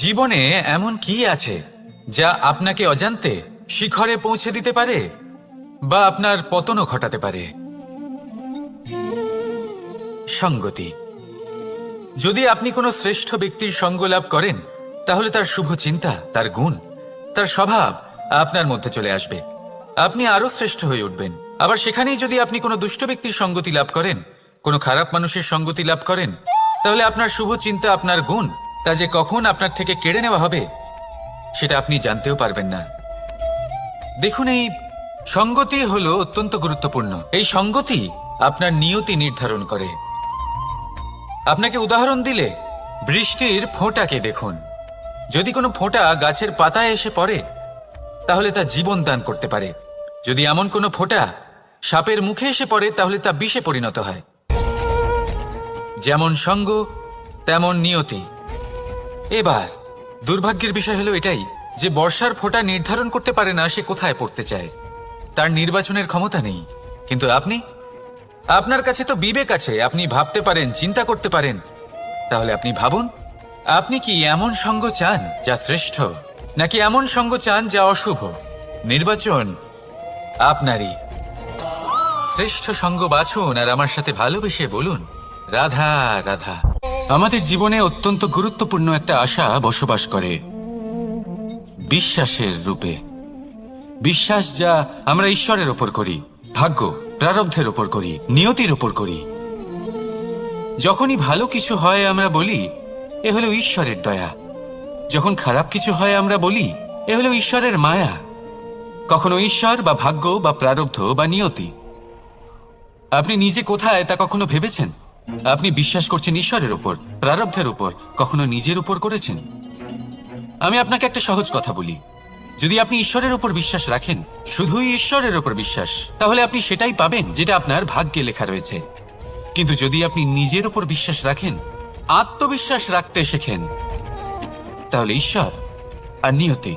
জীবনে এমন কি আছে যা আপনাকে অজান্তে শিখরে পৌঁছে দিতে পারে বা আপনার পতনও ঘটাতে পারে? সঙ্গতি। যদি আপনি কোনো শ্রেষ্ঠ ব্যক্তির সঙ্গ লাভ করেন, তাহলে তার শুভ চিন্তা, তার গুণ, তার স্বভাব আপনার মধ্যে চলে আসবে। আপনি আরো শ্রেষ্ঠ হয়ে উঠবেন। আবার সেখানেই যদি আপনি কোনো দুষ্ট ব্যক্তির সঙ্গতি লাভ করেন, কোনো খারাপ মানুষের সঙ্গতি লাভ করেন, তাহলে আপনার শুভ চিন্তা, আপনার গুণ, তা যে কখন আপনার থেকে কেড়ে নেওয়া হবে সেটা আপনি জানতেও পারবেন না। দেখুন, এই সঙ্গতি হলো অত্যন্ত গুরুত্বপূর্ণ। এই সঙ্গতি আপনার নিয়তি নির্ধারণ করে। আপনাকে উদাহরণ দিলে, বৃষ্টির ফোঁটাকে দেখুন। যদি কোনো ফোঁটা গাছের পাতায় এসে পড়ে, তাহলে তা জীবন দান করতে পারে। যদি এমন কোনো ফোঁটা সাপের মুখে এসে পড়ে, তাহলে তা বিষে পরিণত হয়। যেমন সঙ্গ, তেমন নিয়তি। এবার দুর্ভাগ্যের বিষয় হলো এটাই যে বর্ষার ফোঁটা নির্ধারণ করতে পারে না সে কোথায় পড়তে চায়। তার নির্বাচনের ক্ষমতা নেই। কিন্তু আপনার কাছে তো বিবেক আছে, আপনি ভাবতে পারেন, চিন্তা করতে পারেন। তাহলে আপনি ভাবুন, আপনি কি এমন সঙ্গ চান যা শ্রেষ্ঠ, নাকি এমন সঙ্গ চান যা অশুভ? নির্বাচন আপনারই। শ্রেষ্ঠ সঙ্গ বাছুন আর আমার সাথে ভালোবেসে বলুন, রাধা রাধা। আমাদের জীবনে অত্যন্ত গুরুত্বপূর্ণ একটা আশা বসবাস করে, বিশ্বাসের রূপে। বিশ্বাস যা আমরা ঈশ্বরের ওপর করি, ভাগ্য, প্রারব্ধের ওপর করি, নিয়তির ওপর করি। যখনই ভালো কিছু হয় আমরা বলি এ হলো ঈশ্বরের দয়া। যখন খারাপ কিছু হয় আমরা বলি এ হলো ঈশ্বরের মায়া। কখনো ঈশ্বর বা ভাগ্য বা প্রারব্ধ বা নিয়তি। আপনি নিজে কোথায় তা কখনো ভেবেছেন? আপনি বিশ্বাস করছেন ঈশ্বরের উপর, প্রারব্ধের উপর, কখনো নিজের উপর করেছেন? আমি আপনাকে একটা সহজ কথা বলি, যদি আপনি ঈশ্বরের উপর বিশ্বাস রাখেন, শুধুই ঈশ্বরের উপর বিশ্বাস, তাহলে আপনি সেটাই পাবেন যেটা আপনার ভাগ্যে লেখা রয়েছে। কিন্তু যদি আপনি নিজের উপর বিশ্বাস রাখেন, আত্মবিশ্বাস রাখতে শেখেন, তাহলে ঈশ্বর আর নিয়তি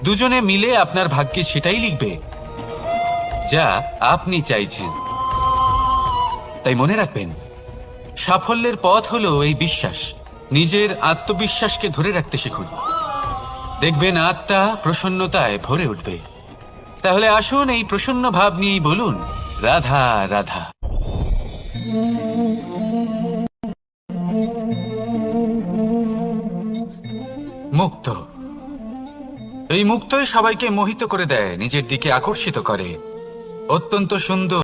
দুজনে মিলে আপনার ভাগ্যে সেটাই লিখবে যা আপনি চাইছেন। তাই মনে রাখবেন, সাফল্যের পথ হলো এই বিশ্বাস। নিজের আত্মবিশ্বাসকে ধরে রাখতে শিখুন, দেখবেন আত্মা প্রসন্নতায় ভরে উঠবে। তাহলে আসুন এই প্রসন্ন ভাব নিয়েই বলুন, রাধা রাধা। মুক্ত। এই মুক্তই সবাইকে মোহিত করে দেয়, নিজের দিকে আকর্ষিত করে। অত্যন্ত সুন্দর।